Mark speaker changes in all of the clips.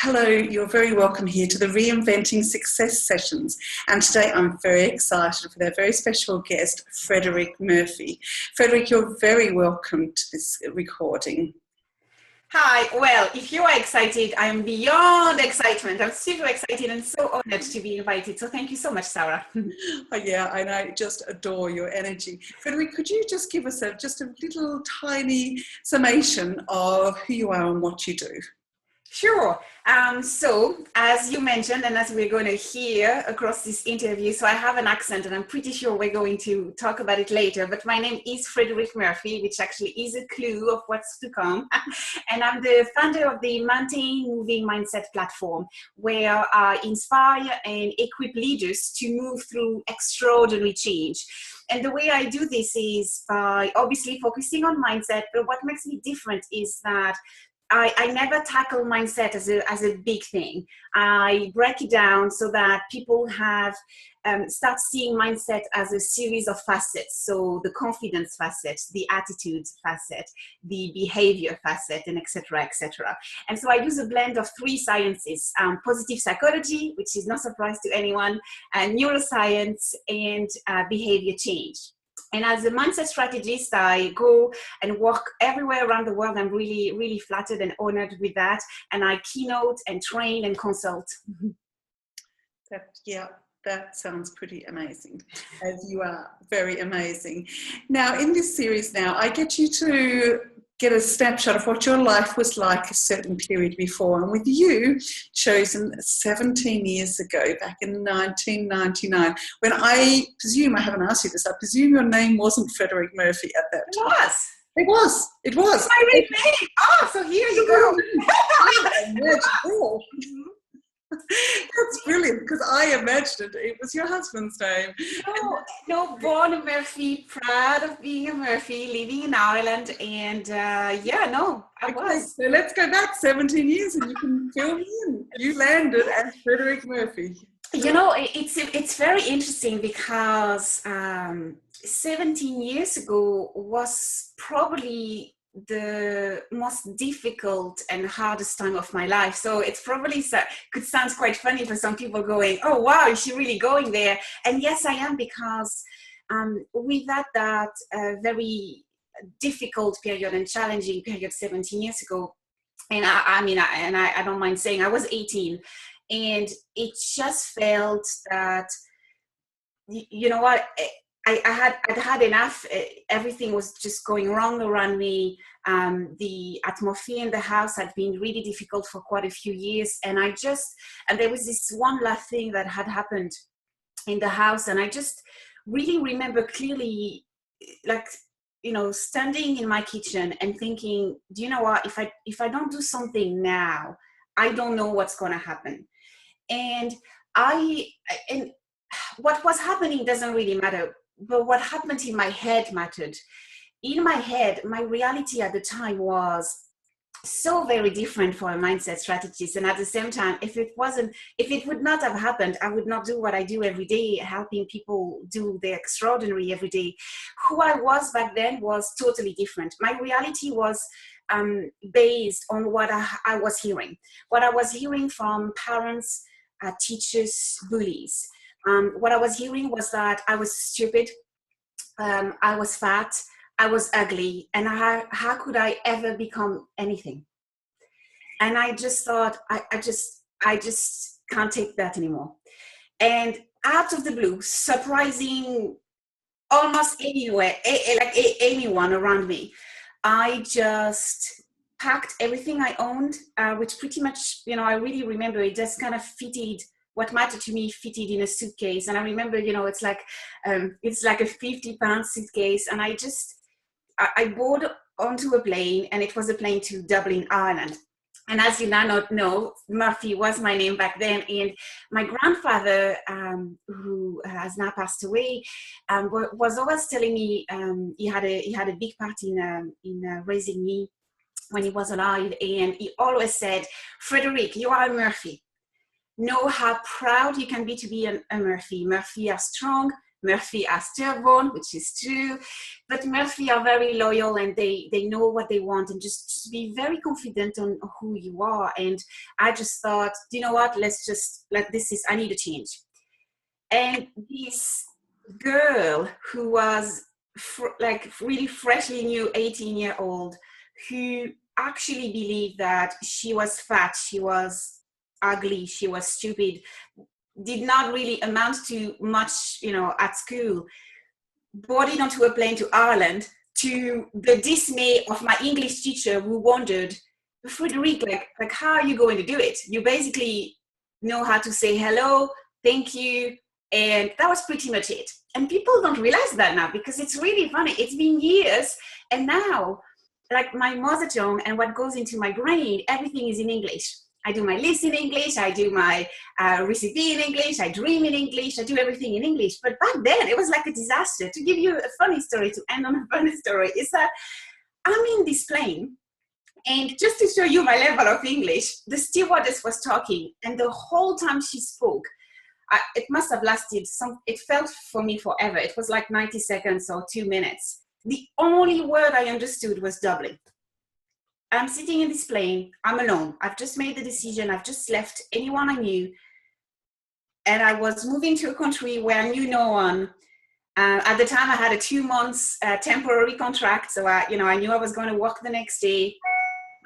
Speaker 1: Hello, you're very welcome here to the Reinventing Success sessions. And today I'm very excited for our very special guest, Frederique Murphy. Frederique, you're very welcome to this recording.
Speaker 2: Hi, well, if you are excited, I'm beyond excitement. I'm super excited and so honored to be invited. So thank you so much, Sarah.
Speaker 1: Oh, yeah, I know, just adore your energy. Frederique, could you just give us just a little tiny summation of who you are and what you do?
Speaker 2: Sure. So as you mentioned, and as we're going to hear across this interview, so I have an accent and I'm pretty sure we're going to talk about it later, but my name is Frederique Murphy, which actually is a clue of what's to come. And I'm the founder of the Maintain Moving Mindset platform, where I inspire and equip leaders to move through extraordinary change. And the way I do this is by obviously focusing on mindset, but what makes me different is that I never tackle mindset as a big thing. I break it down so that people have start seeing mindset as a series of facets. So the confidence facet, the attitude facet, the behavior facet, and etc., etc. And so I use a blend of three sciences: positive psychology, which is no surprise to anyone, neuroscience, and behavior change. And as a mindset strategist, I go and work everywhere around the world. I'm really, really flattered and honored with that. And I keynote and train and consult.
Speaker 1: That sounds pretty amazing, as you are very amazing. Now, in this series I get you to get a snapshot of what your life was like a certain period before. And with you, chosen 17 years ago, back in 1999, when I presume, I haven't asked you this, I presume your name wasn't Frederique Murphy at that time.
Speaker 2: It was.
Speaker 1: It was.
Speaker 2: My real name. Oh, so here you go.
Speaker 1: That's brilliant, because I imagined it was your husband's name.
Speaker 2: No, born a Murphy, proud of being a Murphy, living in Ireland, and I was.
Speaker 1: So let's go back 17 years and you can fill me in. You landed as Frederique Murphy.
Speaker 2: You know, it's very interesting because 17 years ago was probably the most difficult and hardest time of my life. So it's probably could sound quite funny for some people going, oh wow, is she really going there? And yes, I am, because with that very difficult period and challenging period 17 years ago, and I don't mind saying I was 18, and it just felt that, you know what, I'd had enough. Everything was just going wrong around me. The atmosphere in the house had been really difficult for quite a few years. And there was this one last thing that had happened in the house. And I just really remember clearly, like, you know, standing in my kitchen and thinking, do you know what, if I don't do something now, I don't know what's going to happen. And what was happening doesn't really matter. But what happened in my head mattered. In my head, my reality at the time was so very different for a mindset strategist. And at the same time, if it would not have happened, I would not do what I do every day, helping people do the extraordinary every day. Who I was back then was totally different. My reality was based on what I was hearing. What I was hearing from parents, teachers, bullies. What I was hearing was that I was stupid, I was fat, I was ugly, and how could I ever become anything? And I just thought, I just can't take that anymore. And out of the blue, surprising almost anywhere, anyone around me, I just packed everything I owned, which pretty much, you know, I really remember it just kind of fitted. What mattered to me fitted in a suitcase. And I remember, you know, it's like a 50-pound suitcase. And I boarded onto a plane, and it was a plane to Dublin, Ireland. And as you now know, Murphy was my name back then. And my grandfather, who has now passed away, was always telling me he had a big part in raising me when he was alive. And he always said, Frederique, you are a Murphy. Know how proud you can be to be a Murphy. Murphy are strong, Murphy are stubborn, which is true, but Murphy are very loyal and they know what they want, and just be very confident on who you are. And I just thought, you know what, I need a change. And this girl who was really freshly new 18-year-old, who actually believed that she was fat, she was ugly, she was stupid, did not really amount to much, at school, boarded onto a plane to Ireland, to the dismay of my English teacher, who wondered, Frederique, like how are you going to do it? You basically know how to say hello, thank you, and that was pretty much it. And people don't realize that now, because it's really funny. It's been years, and now, like my mother tongue and what goes into my brain, everything is in English. I do my list in English, I do my recipe in English, I dream in English, I do everything in English. But back then, it was like a disaster. To give you a funny story, to end on a funny story, is that I'm in this plane, and just to show you my level of English, the stewardess was talking, and the whole time she spoke, it must have lasted it felt for me forever. It was like 90 seconds or 2 minutes. The only word I understood was Dublin. I'm sitting in this plane, I'm alone. I've just made the decision, I've just left anyone I knew. And I was moving to a country where I knew no one. At the time, I had a 2 months temporary contract. So I knew I was going to work the next day.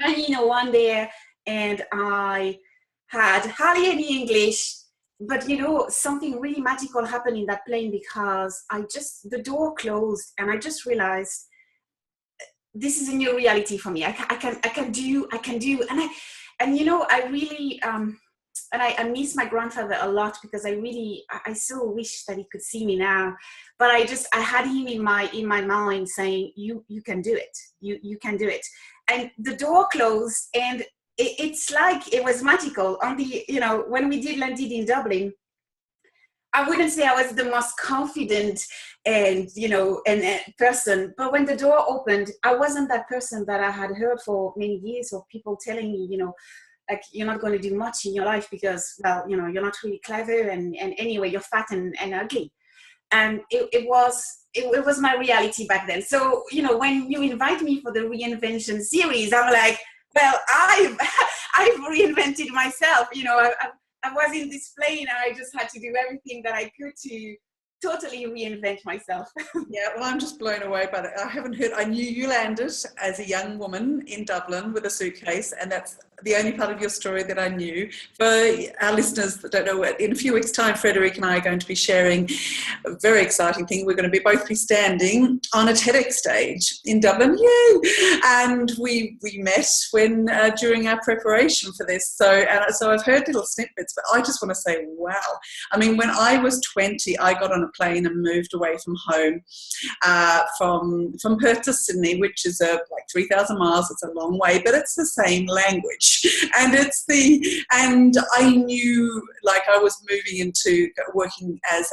Speaker 2: I knew no one there. And I had hardly any English. But, something really magical happened in that plane, because the door closed and I just realized, this is a new reality for me. I can do. I really, and I miss my grandfather a lot, because I so wish that he could see me now. But I had him in my mind saying, you can do it. You can do it. And the door closed, and it's like it was magical. When we landed in Dublin, I wouldn't say I was the most confident and person, but when the door opened, I wasn't that person that I had heard for many years of people telling me, like, you're not going to do much in your life because, well, you're not really clever, and anyway, you're fat and ugly. And it was my reality back then. So, when you invite me for the reinvention series, I'm like, well, I've reinvented myself. I was in this plane, and I just had to do everything that I could to totally reinvent myself.
Speaker 1: Yeah, well, I'm just blown away by that. I knew you landed as a young woman in Dublin with a suitcase, and that's the only part of your story that I knew. For our listeners that don't know, in a few weeks' time, Frederique and I are going to be sharing a very exciting thing. We're going to both be standing on a TEDx stage in Dublin. Yay! And we met during our preparation for this. So I've heard little snippets, but I just want to say, wow. I mean, when I was 20, I got on a plane and moved away from home, from Perth to Sydney, which is like 3,000 miles. It's a long way, but it's the same language. And I knew, like, I was moving into working as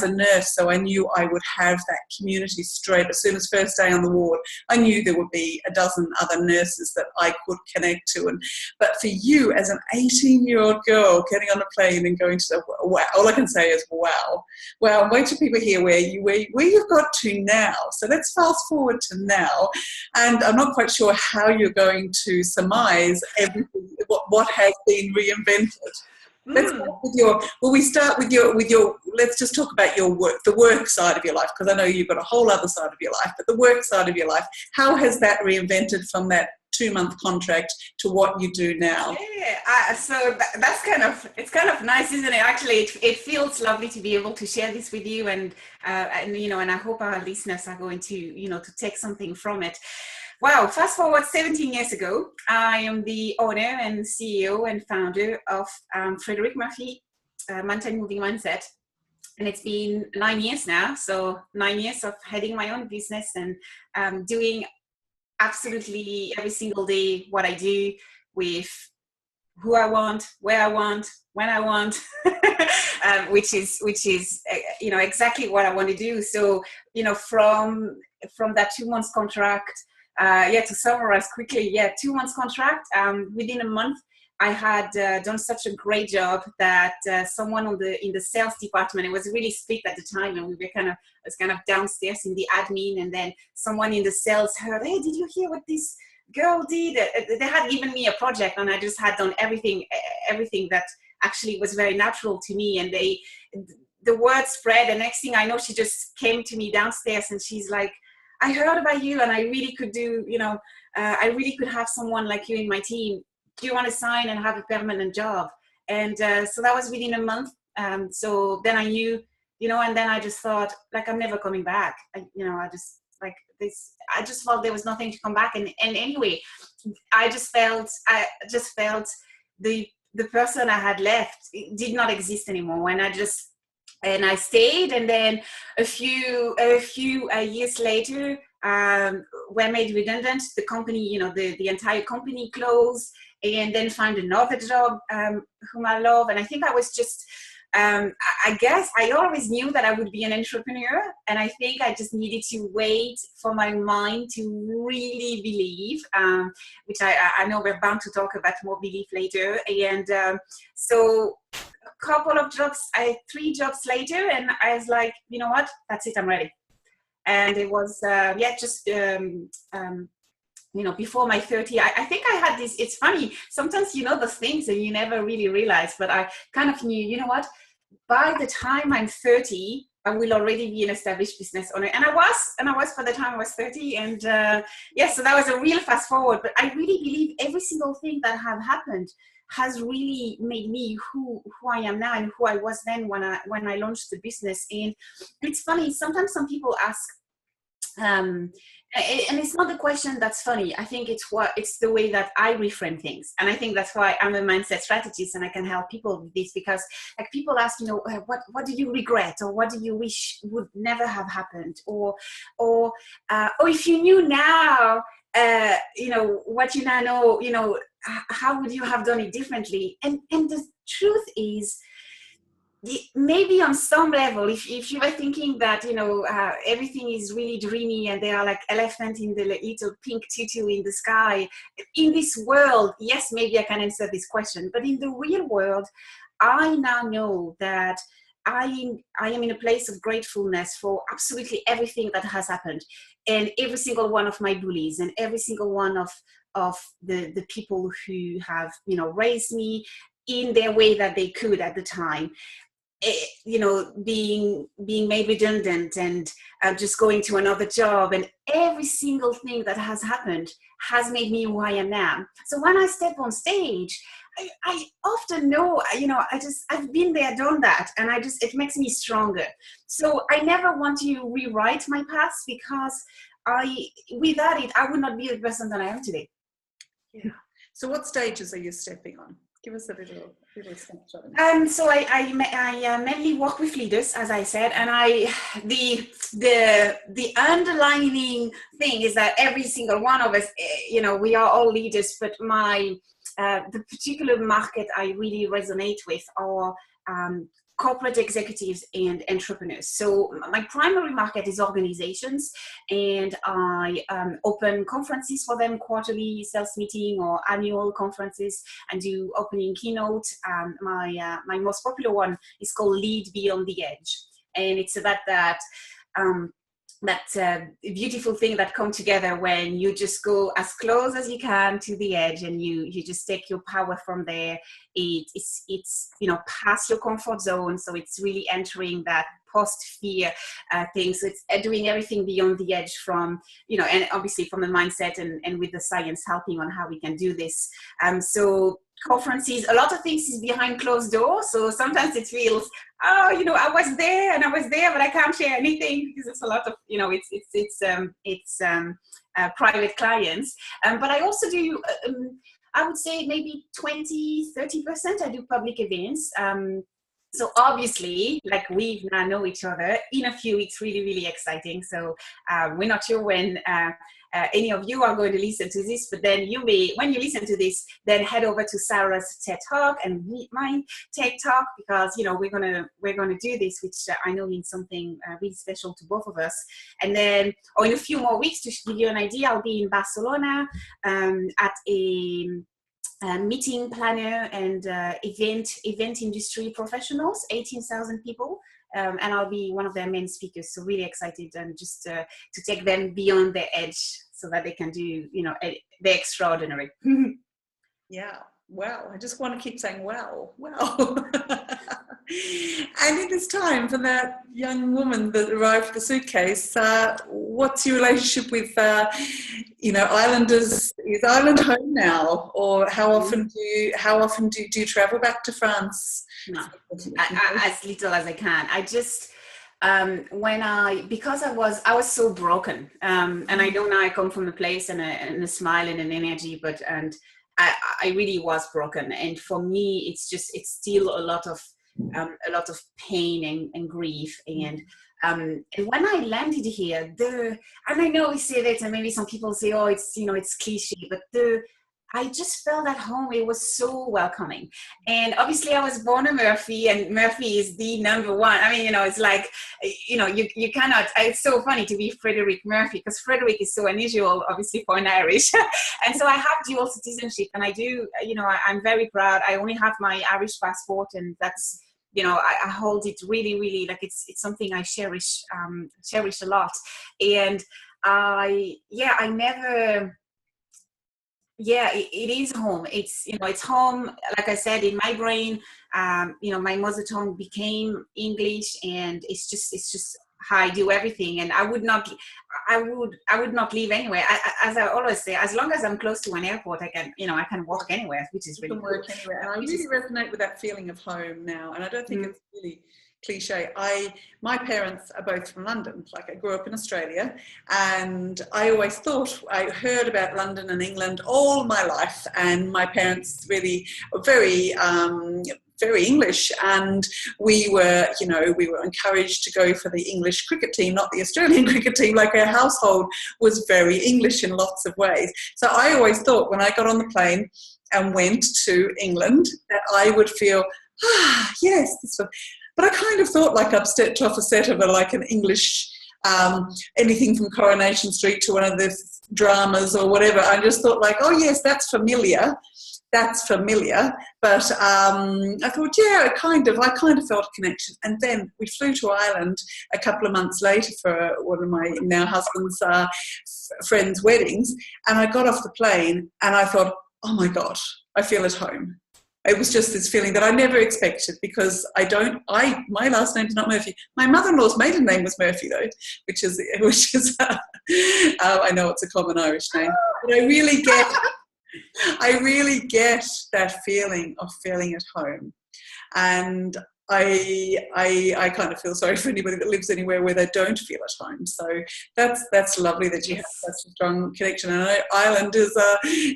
Speaker 1: a nurse, so I knew I would have that community straight as soon as first day on the ward. I knew there would be a dozen other nurses that I could connect to. But for you, as an 18-year-old girl getting on a plane and going to wow, all I can say is wow. Wow, and wait till people hear where you've got to now. So let's fast forward to now. And I'm not quite sure how you're going to surmise everything, what has been reinvented. Let's start with your, let's just talk about your work, the work side of your life, because I know you've got a whole other side of your life, but the work side of your life, how has that reinvented from that 2-month contract to what you do now?
Speaker 2: Yeah, so that's it's kind of nice, isn't it? Actually, it feels lovely to be able to share this with you, and I hope our listeners are going to, to take something from it. Wow, fast forward 17 years ago, I am the owner and CEO and founder of Frederique Murphy, Mountain Moving Mindset. And it's been 9 years now. So 9 years of heading my own business and doing absolutely every single day what I do, with who I want, where I want, when I want, which is exactly what I want to do. So from that 2 months contract, to summarize quickly, 2 months contract. Within a month, I had done such a great job that someone in the sales department, it was really split at the time, and we were I was kind of downstairs in the admin, and then someone in the sales heard, hey, did you hear what this girl did? They had given me a project, and I just had done everything that actually was very natural to me, and the word spread. The next thing I know, she just came to me downstairs, and she's like, I heard about you, and I really could do, I really could have someone like you in my team. Do you want to sign and have a permanent job? And so that was within a month. So then I knew, and then I just thought, like, I'm never coming back. I just felt there was nothing to come back. And anyway, I just felt the person I had left did not exist anymore. And I stayed, and then a few years later, we're made redundant. The company, the entire company closed, and then find another job whom I love. And I think I was just, I guess I always knew that I would be an entrepreneur, and I think I just needed to wait for my mind to really believe, which I know we're bound to talk about more belief later. And so a couple of jobs, 3 jobs later, and I was like, you know what, that's it, I'm ready. And it was, before my 30, I think I had this, it's funny, sometimes you know the things and you never really realize, but I kind of knew, you know what, by the time I'm 30, I will already be an established business owner. And I was by the time I was 30. And so that was a real fast forward. But I really believe every single thing that have happened has really made me who I am now and who I was then when I launched the business. And it's funny, sometimes some people ask, and it's not the question that's funny. I think it's the way that I reframe things. And I think that's why I'm a mindset strategist, and I can help people with this, because like people ask, what do you regret, or what do you wish would never have happened, or if you knew now, what you now know, how would you have done it differently? And the truth is, maybe on some level, if you are thinking that everything is really dreamy and they are like elephant in the little pink tutu in the sky, in this world, yes, maybe I can answer this question. But in the real world, I now know that I am in a place of gratefulness for absolutely everything that has happened, and every single one of my bullies, and every single one of the people who have raised me in their way that they could at the time. Being made redundant, and just going to another job, and every single thing that has happened has made me who I am now. So when I step on stage, I often know, I've been there, done that, and it makes me stronger. So I never want to rewrite my past, because without it, I would not be the person that I am today.
Speaker 1: Yeah. So what stages are you stepping on? Give us a little snapshot.
Speaker 2: So I mainly work with leaders, as I said, and the underlining thing is that every single one of us, we are all leaders, but the particular market I really resonate with are corporate executives and entrepreneurs. So my primary market is organizations, and I open conferences for them, quarterly sales meeting or annual conferences, and do opening keynote. My most popular one is called Lead Beyond the Edge, and it's about that beautiful thing that come together when you just go as close as you can to the edge, and you just take your power from there. It's past your comfort zone, so it's really entering that post-fear thing. So it's doing everything beyond the edge from, and obviously from the mindset and with the science helping on how we can do this. So conferences, a lot of things is behind closed doors. So sometimes it feels, I was there, but I can't share anything because it's a lot of, it's private clients. But I also do, I would say maybe 20-30% I do public events. So obviously, like we now know each other, in a few weeks, really, really exciting. So we're not sure when any of you are going to listen to this, but then you may, when you listen to this, then head over to Sarah's TED Talk and meet my TED Talk, because we're gonna do this, which I know means something really special to both of us. And then, or in a few more weeks, to give you an idea, I'll be in Barcelona at a meeting planner and event industry professionals, 18,000 people. And I'll be one of their main speakers. So really excited, and just to take them beyond their edge so that they can do, the extraordinary.
Speaker 1: Yeah. Wow. I just want to keep saying, wow. And in this time, for that young woman that arrived with the suitcase, what's your relationship with, islanders? Is Ireland home now, or how often do you travel back to France?
Speaker 2: No, as little as I can. I just because I was so broken, and I know now I come from a place and a smile and an energy, but I really was broken, and for me it's still a lot of pain and grief, and when I landed here, and I know we say that, and maybe some people say, oh, it's it's cliche, but I just felt at home. It was so welcoming. And obviously I was born a Murphy, and Murphy is the number one. I mean, it's like, you cannot, it's so funny to be Frederique Murphy, because Frederique is so unusual, obviously, for an Irish. And so I have dual citizenship, and I do, I'm very proud. I only have my Irish passport, and that's, I hold it really, really, like it's something I cherish a lot. And I never, it is home. It's, it's home. Like I said, in my brain, my mother tongue became English, and it's just how I do everything. And I would not leave anywhere. As I always say, as long as I'm close to an airport, I can walk anywhere, which is really
Speaker 1: work anywhere. And I really resonate with that feeling of home now. And I don't think it's really cliche. My parents are both from London. Like, I grew up in Australia, and I always thought, I heard about London and England all my life, and my parents really were very English, and we were encouraged to go for the English cricket team, not the Australian cricket team. Like, our household was very English in lots of ways. So I always thought, when I got on the plane and went to England, that I would feel, yes, this one. But I kind of thought, like, I'd stepped off a set of an English, anything from Coronation Street to one of the dramas or whatever. I just thought, like, oh yes, that's familiar. But I thought, yeah, I kind of felt a connection. And then we flew to Ireland a couple of months later for one of my now husband's friends' weddings. And I got off the plane and I thought, oh my God, I feel at home. It was just this feeling that I never expected, because my last name is not Murphy. My mother-in-law's maiden name was Murphy, though, which is I know it's a common Irish name, but I really get that feeling of feeling at home. And I kind of feel sorry for anybody that lives anywhere where they don't feel at home. So that's lovely that you have such a strong connection. And I know Ireland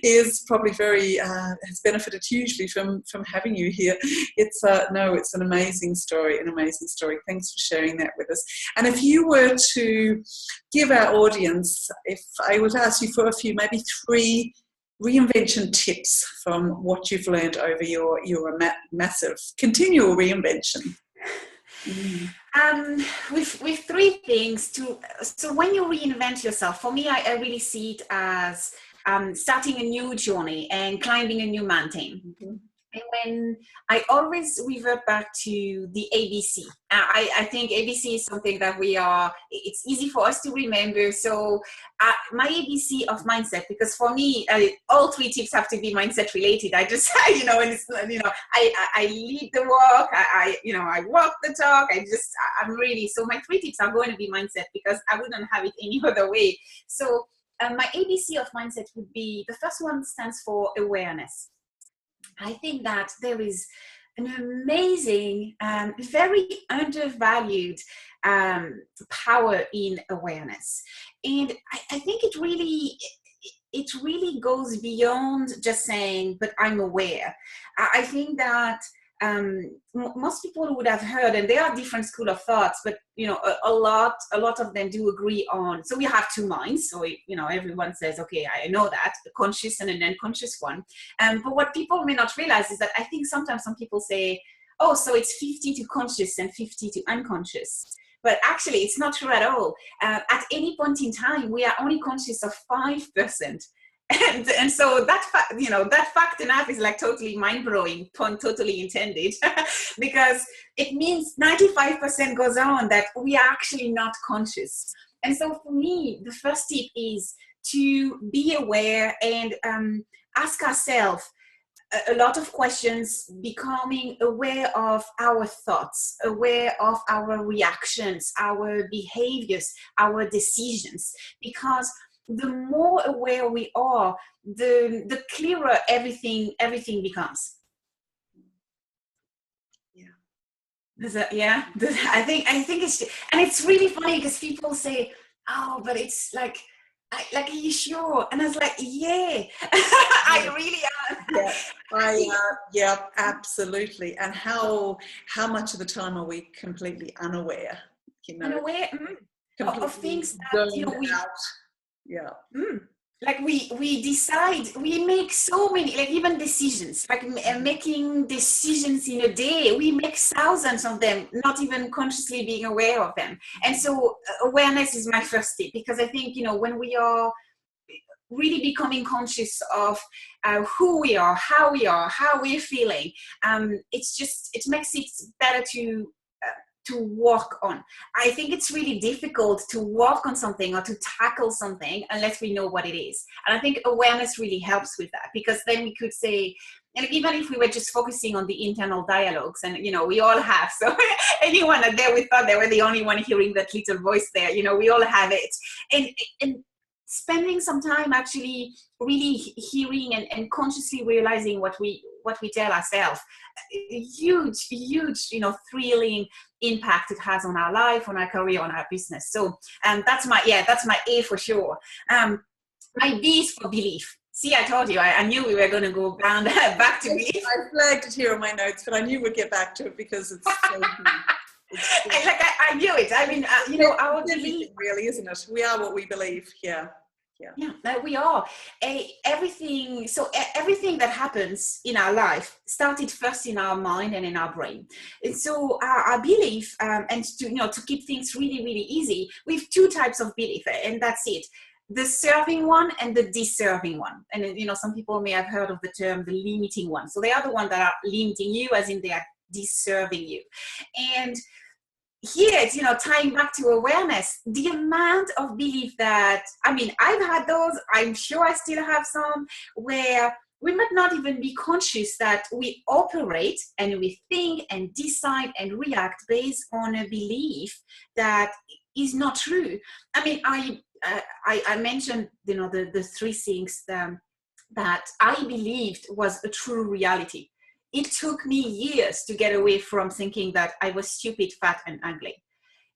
Speaker 1: is probably very has benefited hugely from having you here. It's an amazing story, Thanks for sharing that with us. And if you were to give our audience, if I would ask you for a few, maybe 3 reinvention tips from what you've learned over your massive continual reinvention.
Speaker 2: With 3 things so when you reinvent yourself, for me, I really see it as starting a new journey and climbing a new mountain. Mm-hmm. And when I always revert back to the ABC. I think ABC is something that it's easy for us to remember. So my ABC of mindset, because for me, all 3 tips have to be mindset related. I just, I lead the walk, I walk the talk. I'm really, so my 3 tips are going to be mindset, because I wouldn't have it any other way. So my ABC of mindset would be, the first one stands for awareness. I think that there is an amazing, very undervalued power in awareness. And I think it really goes beyond just saying, but I'm aware. I think that most people would have heard, and there are different school of thoughts, but a lot of them do agree on. So we have two minds. So everyone says, okay, I know that, the conscious and an unconscious one. But what people may not realize is that I think sometimes some people say, oh, so it's 50 to conscious and 50 to unconscious. But actually, it's not true at all. At any point in time, we are only conscious of 5%. And so that fact enough is like totally mind-blowing, pun totally intended, because it means 95% goes on that we are actually not conscious. And so for me, the first tip is to be aware and ask ourselves a lot of questions, becoming aware of our thoughts, aware of our reactions, our behaviors, our decisions, because the more aware we are, the clearer everything becomes. I think it's, and it's really funny because people say, oh, but it's like, are you sure? And I was like, yeah, I really am.
Speaker 1: Yeah, absolutely. And how much of the time are we completely unaware?
Speaker 2: Unaware of things that we out.
Speaker 1: Yeah.
Speaker 2: Like we decide, we make so many, like even decisions, like making decisions in a day, we make thousands of them, not even consciously being aware of them. And so awareness is my first tip, because I think, when we are really becoming conscious of who we are, how we're feeling, it makes it better to work on. I think it's really difficult to work on something or to tackle something unless we know what it is. And I think awareness really helps with that, because then we could say, and even if we were just focusing on the internal dialogues, and we all have, so anyone out there, we thought they were the only one hearing that little voice there, we all have it. And spending some time actually really hearing and consciously realizing what we tell ourselves, huge, thrilling impact it has on our life, on our career, on our business. So that's my A for sure. My B is for belief. See, I told you, I knew we were going to go down back to belief.
Speaker 1: I flagged it here on my notes, but I knew we'd get back to it because it's so
Speaker 2: I knew it. I mean, our belief,
Speaker 1: really, isn't it? We are what we believe. Yeah,
Speaker 2: we are. Everything that happens in our life started first in our mind and in our brain. And so our belief, and to keep things really, really easy, we have two types of belief, and that's it. The serving one and the deserving one. And some people may have heard of the term the limiting one. So they are the ones that are limiting you, as in they are deserving you. And here it's tying back to awareness, the amount of belief that, I've had those, I'm sure I still have some, where we might not even be conscious that we operate and we think and decide and react based on a belief that is not true. I mentioned the three things that I believed was a true reality. It took me years to get away from thinking that I was stupid, fat, and ugly.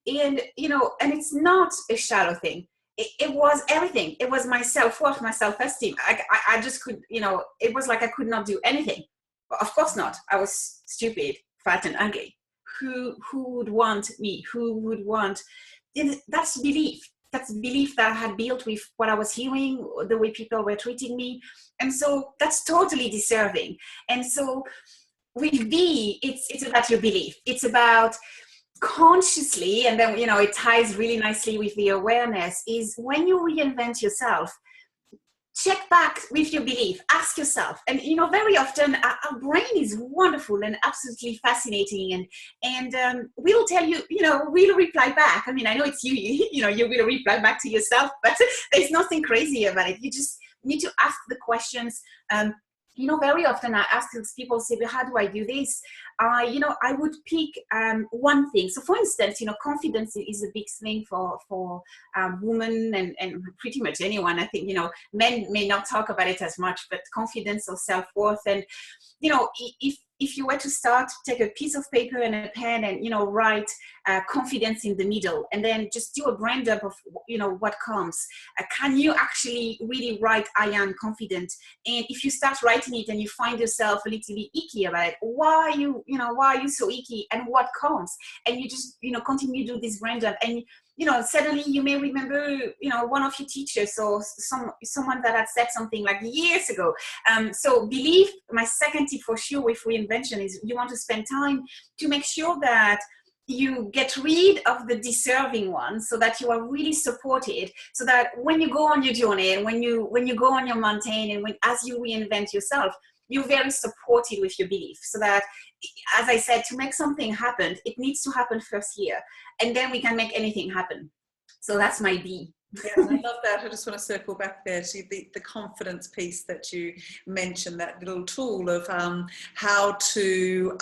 Speaker 2: And, and it's not a shallow thing. It was everything. It was my self-worth, my self-esteem. I just could, it was like I could not do anything. But of course not. I was stupid, fat, and ugly. Who would want me? Who would want? That's belief. That's belief that I had built with what I was hearing, the way people were treating me. And so that's totally deserving. And so with B, it's about your belief. It's about consciously, and then, it ties really nicely with the awareness, is when you reinvent yourself, check back with your belief, ask yourself. And, very often our brain is wonderful and absolutely fascinating. And we'll tell you, we'll reply back. I know it's you, you will reply back to yourself, but there's nothing crazy about it. You just need to ask the questions. Very often I ask people, say, well, how do I do this? I would pick one thing. So for instance, confidence is a big thing for women and pretty much anyone. I think, men may not talk about it as much, but confidence or self-worth. And, if if you were to start, take a piece of paper and a pen and, write confidence in the middle, and then just do a brain dump of, what comes. Can you actually really write, I am confident? And if you start writing it and you find yourself a little bit icky about it, why are you so icky, and what comes? And you just, continue to do this brain dump, and suddenly you may remember, one of your teachers or someone that had said something like years ago. So belief, my second tip for sure with reinvention is you want to spend time to make sure that you get rid of the deserving ones, so that you are really supported, so that when you go on your journey and when you go on your mountain, and as you reinvent yourself, you're very supported with your belief. So that, as I said, to make something happen, it needs to happen first here, and then we can make anything happen. So that's my B.
Speaker 1: Yeah, I love that. I just want to circle back there to the confidence piece that you mentioned, that little tool of how to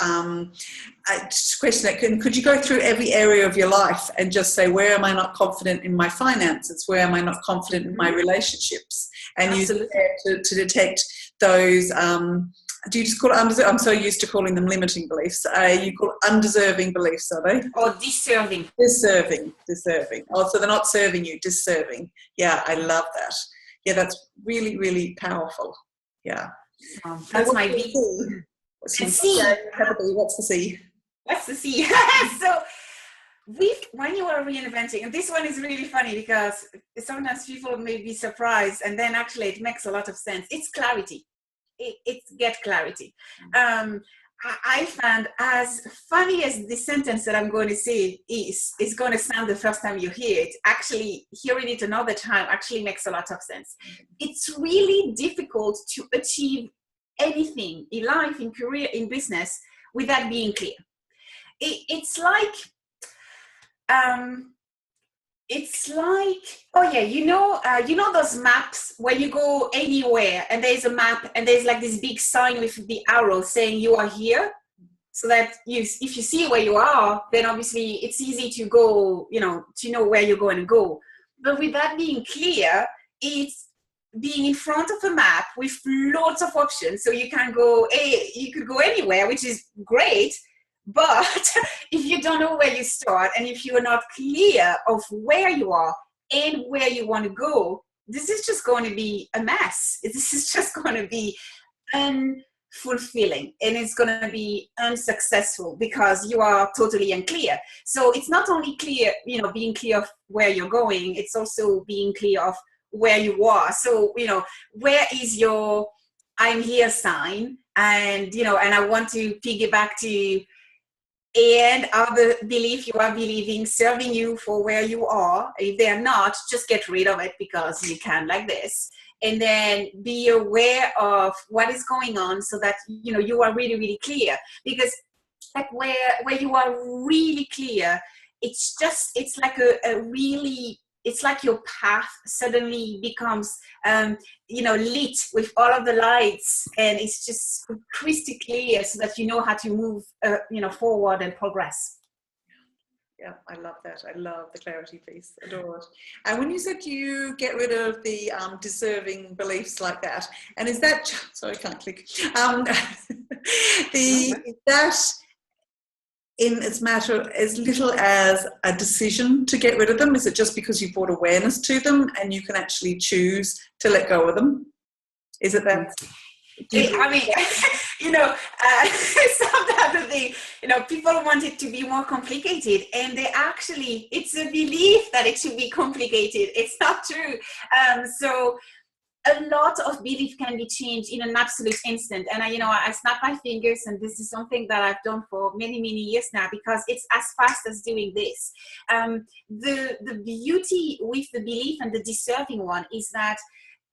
Speaker 1: just question that. Could you go through every area of your life and just say, where am I not confident in my finances? Where am I not confident in my relationships? And use it to detect those. Do you just call it I'm so used to calling them limiting beliefs. You call it undeserving beliefs, are they?
Speaker 2: Or deserving.
Speaker 1: Deserving. Oh, so they're not serving you, deserving. Yeah, I love that. Yeah, that's really, really powerful. Yeah.
Speaker 2: That's my B.
Speaker 1: What's the C? What's the C?
Speaker 2: What's the C? So when you are reinventing, and this one is really funny because sometimes people may be surprised, and then actually it makes a lot of sense. It's clarity. It's get clarity. I found, as funny as the sentence that I'm going to say is going to sound the first time you hear it, actually hearing it another time actually makes a lot of sense. It's really difficult to achieve anything in life, in career, in business without being clear. It's like, oh yeah, those maps where you go anywhere and there's a map and there's like this big sign with the arrow saying you are here, so that if you see where you are, then obviously it's easy to go, to know where you're going to go. But with that being clear, it's being in front of a map with lots of options, so you can go, you could go anywhere, which is great. But if you don't know where you start, and if you are not clear of where you are and where you want to go, this is just going to be a mess. This is just going to be unfulfilling, and it's going to be unsuccessful because you are totally unclear. So it's not only clear, being clear of where you're going, it's also being clear of where you are. So, where is your I'm here sign? And, and I want to piggyback to, and are the belief you are believing serving you for where you are? If they're not, just get rid of it, because you can, like this. And then be aware of what is going on, so that, you are really, really clear. Because like where you are really clear, it's like it's like your path suddenly becomes, lit with all of the lights, and it's just crystal clear, so that you know how to move, forward and progress.
Speaker 1: Yeah, I love that. I love the clarity piece. Adore it. And when you said you get rid of the deserving beliefs like that, and is that, sorry, I can't click. Is that in as matter as little as a decision to get rid of them? Is it just because you brought awareness to them and you can actually choose to let go of them? Is it that?
Speaker 2: I mean, sometimes the thing, people want it to be more complicated, and it's a belief that it should be complicated. It's not true. So a lot of belief can be changed in an absolute instant. And I snap my fingers, and this is something that I've done for many, many years now, because it's as fast as doing this. The beauty with the belief and the deserving one is that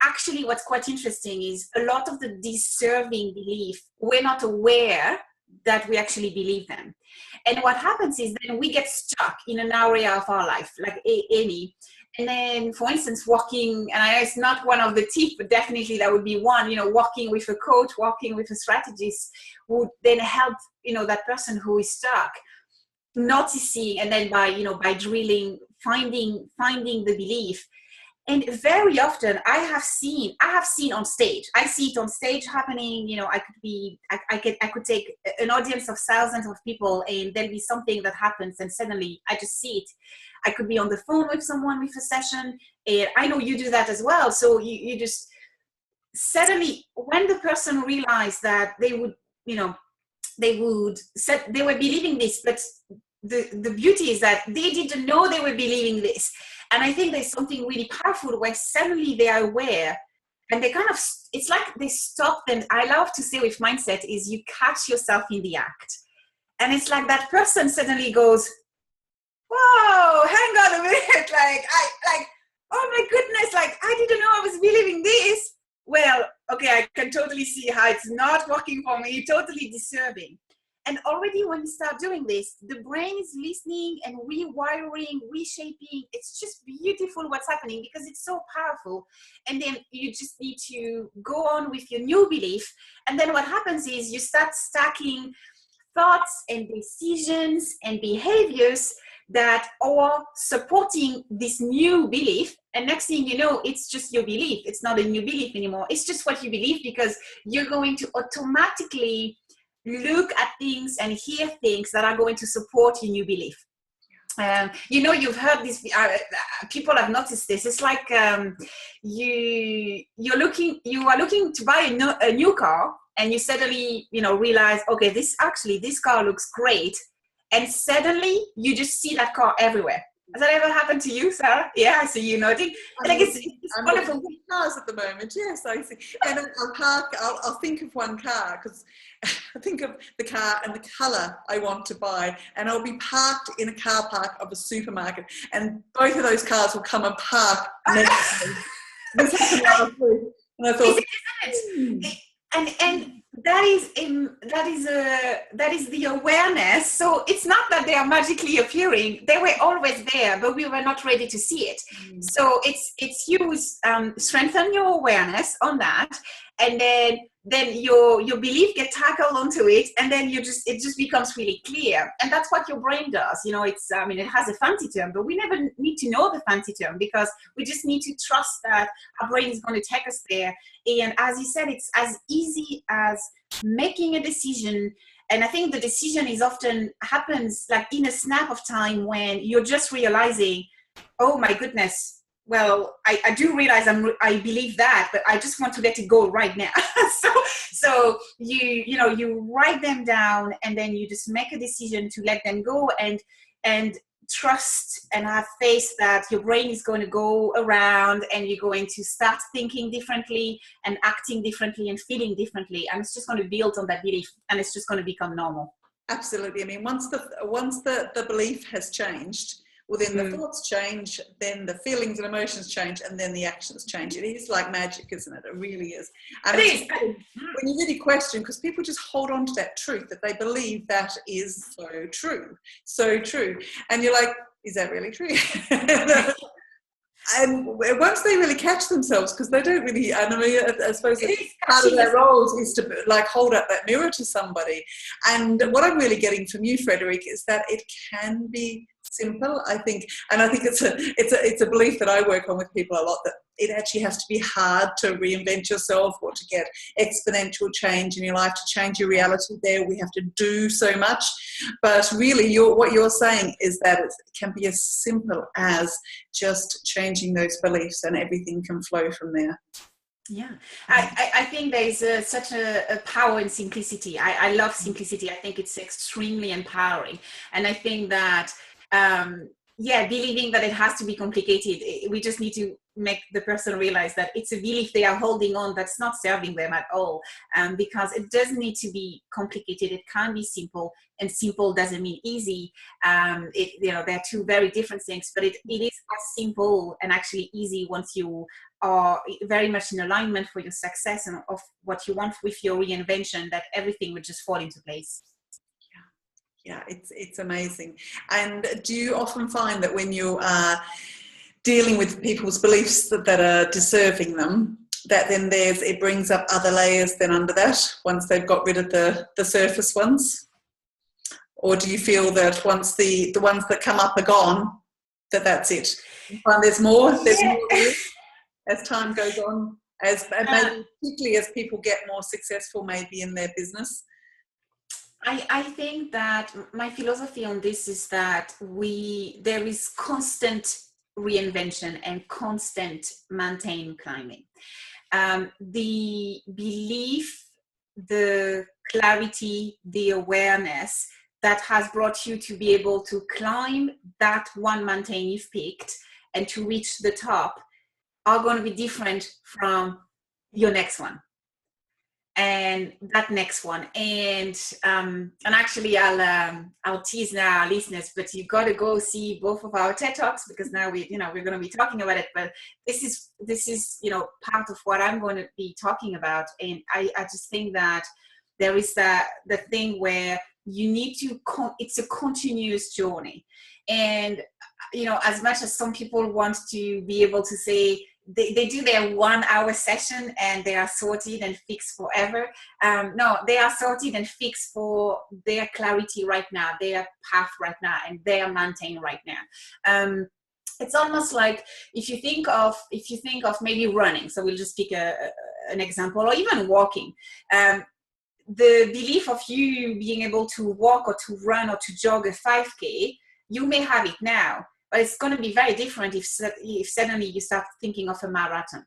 Speaker 2: actually what's quite interesting is a lot of the deserving belief, we're not aware that we actually believe them. And what happens is then we get stuck in an area of our life, like any. And then, for instance, walking, and I know it's not one of the tips, but definitely that would be one, walking with a coach, walking with a strategist would then help, that person who is stuck, noticing, and then by drilling, finding the belief. And very often I have seen on stage, I see it on stage happening. I could take an audience of thousands of people, and there'll be something that happens and suddenly I just see it. I could be on the phone with someone with a session, and I know you do that as well. So you just suddenly, when the person realized that they were believing this, but the beauty is that they didn't know they were believing this. And I think there's something really powerful where suddenly they are aware, and they kind of, it's like they stop. And I love to say with mindset is you catch yourself in the act. And it's like that person suddenly goes, whoa, hang on a minute. Oh my goodness, I didn't know I was believing this. Well, okay, I can totally see how it's not working for me, totally disturbing. And already when you start doing this, the brain is listening and rewiring, reshaping. It's just beautiful what's happening because it's so powerful. And then you just need to go on with your new belief. And then what happens is you start stacking thoughts and decisions and behaviors that are supporting this new belief. And next thing you know, it's just your belief. It's not a new belief anymore. It's just what you believe, because you're going to automatically look at things and hear things that are going to support your new belief. You've heard this, people have noticed this. It's like you are looking to buy a new car, and you suddenly realize, okay, this car looks great, and suddenly you just see that car everywhere. Has that ever happened to you, Sarah? Yeah, I see you nodding. It's wonderful.
Speaker 1: Cars at the moment, yes, I see. And I'll think of one car, because I think of the car and the colour I want to buy, and I'll be parked in a car park of a supermarket, and both of those cars will come and park next to me. This happened last week, and I thought,
Speaker 2: isn't it? And that is the awareness. So it's not that they are magically appearing; they were always there, but we were not ready to see it. So it's you strengthen your awareness on that, and then your belief get tackled onto it, and then it just becomes really clear. And that's what your brain does. It has a fancy term, but we never need to know the fancy term, because we just need to trust that our brain is going to take us there. And as you said, it's as easy as making a decision. And I think the decision happens like in a snap of time, when you're just realizing, oh my goodness, well, I do realize I believe that, but I just want to let it go right now. so you write them down, and then you just make a decision to let them go, and trust and have faith that your brain is going to go around, and you're going to start thinking differently and acting differently and feeling differently, and it's just going to build on that belief, and it's just going to become normal.
Speaker 1: Absolutely. I mean, once the belief has changed, well, then the thoughts change, then the feelings and emotions change, and then the actions change. It is like magic, isn't it? It really is. And when you really question, because people just hold on to that truth that they believe that is so true. And you're like, is that really true? And once they really catch themselves, because they don't really, and I suppose part of their roles is to hold up that mirror to somebody. And what I'm really getting from you, Frederique, is that it can be simple, I think. And I think it's a belief that I work on with people a lot, that it actually has to be hard to reinvent yourself or to get exponential change in your life, to change your reality there. We have to do so much. But really, what you're saying is that it can be as simple as just changing those beliefs, and everything can flow from there.
Speaker 2: Yeah, I think there's such a power in simplicity. I love simplicity. I think it's extremely empowering. And I think that, believing that it has to be complicated, we just need to make the person realize that it's a belief they are holding on that's not serving them at all, because it doesn't need to be complicated. It can be simple, and simple doesn't mean easy. They're two very different things, but it is as simple and actually easy once you are very much in alignment for your success and of what you want with your reinvention, that everything would just fall into place.
Speaker 1: Yeah, it's amazing. And do you often find that when you are dealing with people's beliefs that are deserving them, that then it brings up other layers then under that, once they've got rid of the surface ones? Or do you feel that once the ones that come up are gone, that's it? You find there's more? as time goes on, as maybe particularly as people get more successful maybe in their business?
Speaker 2: I think that my philosophy on this is that there is constant reinvention and constant maintain climbing. The belief, the clarity, the awareness that has brought you to be able to climb that one mountain you've picked and to reach the top are going to be different from your next one and that next one. And actually I'll tease now our listeners, but you've got to go see both of our TED Talks, because now we're going to be talking about it. But this is part of what I'm going to be talking about. And I just think that there is the thing where you need to it's a continuous journey. And as much as some people want to be able to say they do their 1 hour session and they are sorted and fixed forever. No, they are sorted and fixed for their clarity right now, their path right now, and their mountain right now. It's almost like if you think of maybe running. So we'll just pick an example, or even walking. The belief of you being able to walk or to run or to jog a 5K, you may have it now, but it's going to be very different if suddenly you start thinking of a marathon.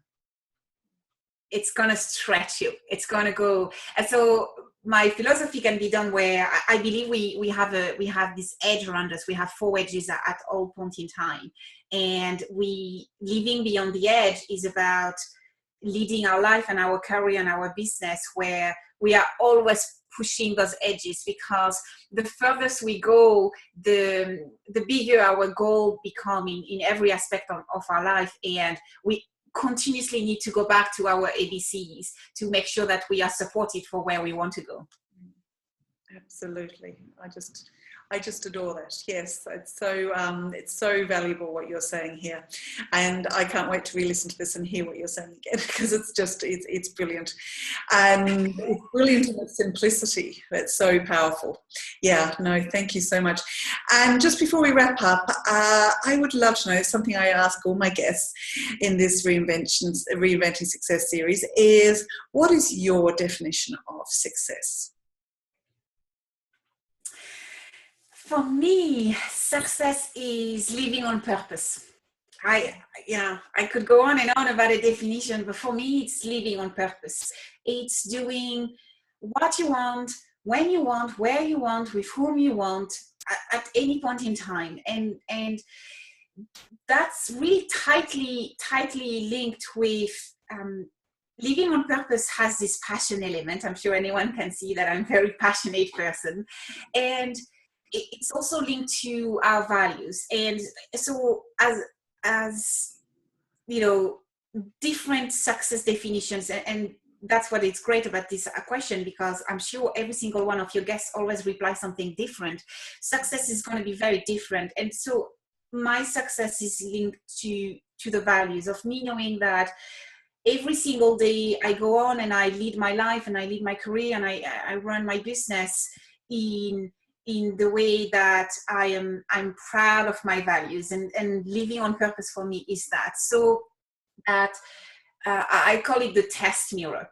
Speaker 2: It's going to stretch you. It's going to go. And so my philosophy can be done where I believe we have this edge around us. We have 4 edges at all points in time. And living beyond the edge is about leading our life and our career and our business where we are always pushing those edges, because the furthest we go, the bigger our goal becoming in every aspect of our life. And we continuously need to go back to our ABCs to make sure that we are supported for where we want to go.
Speaker 1: Absolutely. I just adore that. Yes, it's so valuable what you're saying here, and I can't wait to re-listen to this and hear what you're saying again, because it's brilliant, and it's brilliant in its simplicity. That's so powerful. Yeah, no, thank you so much. And just before we wrap up, I would love to know something I ask all my guests in this Reinventing Success series is, what is your definition of success?
Speaker 2: For me, success is living on purpose. I could go on and on about a definition, but for me, it's living on purpose. It's doing what you want, when you want, where you want, with whom you want, at any point in time. And that's really tightly linked with living on purpose. Has this passion element. I'm sure anyone can see that I'm a very passionate person. And it's also linked to our values. And so as different success definitions, and that's what it's great about this question, because I'm sure every single one of your guests always reply something different. Success is going to be very different. And so my success is linked to the values of me knowing that every single day I go on and I lead my life and I lead my career and I run my business in the way that I'm proud of my values, and living on purpose for me is that. So that I call it the test mirror,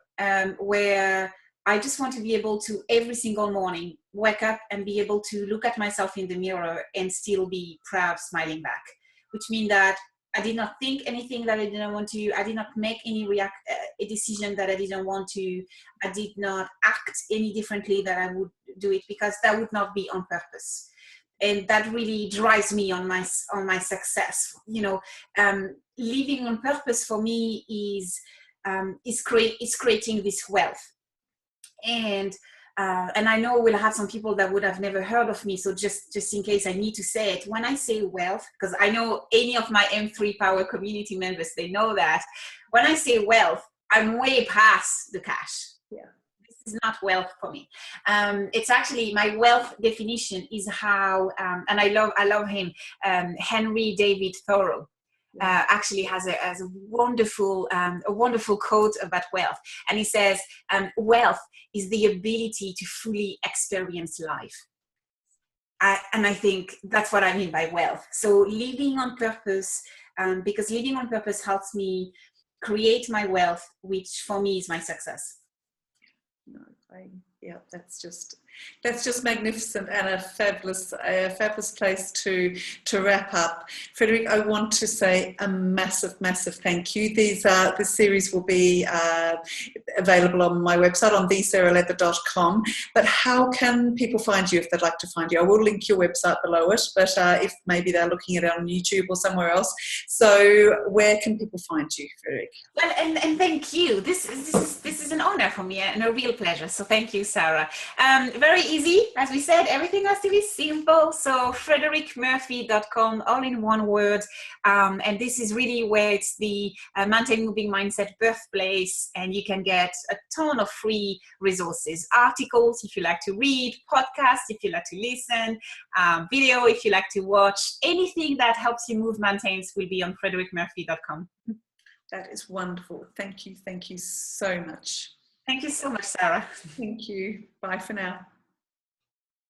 Speaker 2: where I just want to be able to every single morning wake up and be able to look at myself in the mirror and still be proud, smiling back, which means that I did not think anything that I didn't want to. I did not make any a decision that I didn't want to. I did not act any differently that I would do it, because that would not be on purpose. And that really drives me on my success. Living on purpose for me is creating this wealth. And I know we'll have some people that would have never heard of me. So just in case I need to say it, when I say wealth, because I know any of my M3 Power community members, they know that when I say wealth, I'm way past the cash.
Speaker 1: Yeah.
Speaker 2: This is not wealth for me. It's actually, my wealth definition is how, and I love him, Henry David Thoreau. Actually has a wonderful quote about wealth, and he says, wealth is the ability to fully experience life. And I think that's what I mean by wealth. So living on purpose, because living on purpose helps me create my wealth, which for me is my success.
Speaker 1: No, yeah, that's just magnificent, and a fabulous place to wrap up. Frederique, I want to say a massive thank you. This series will be available on my website on thesarahleather.com. But how can people find you if they'd like to find you? I will link your website below it, but if maybe they're looking at it on YouTube or somewhere else, so where can people find you, Frederique?
Speaker 2: Well, and thank you. This is an honor for me and a real pleasure. So thank you, Sarah. Very easy, as we said. Everything has to be simple. So frederiquemurphy.com, all in one word. And this is really where it's the Mountain Moving Mindset birthplace, and you can get a ton of free resources, articles if you like to read, podcasts if you like to listen, video if you like to watch. Anything that helps you move mountains will be on frederiquemurphy.com.
Speaker 1: That is wonderful. Thank you so much.
Speaker 2: Thank you so much, Sarah.
Speaker 1: Thank you. Bye for now.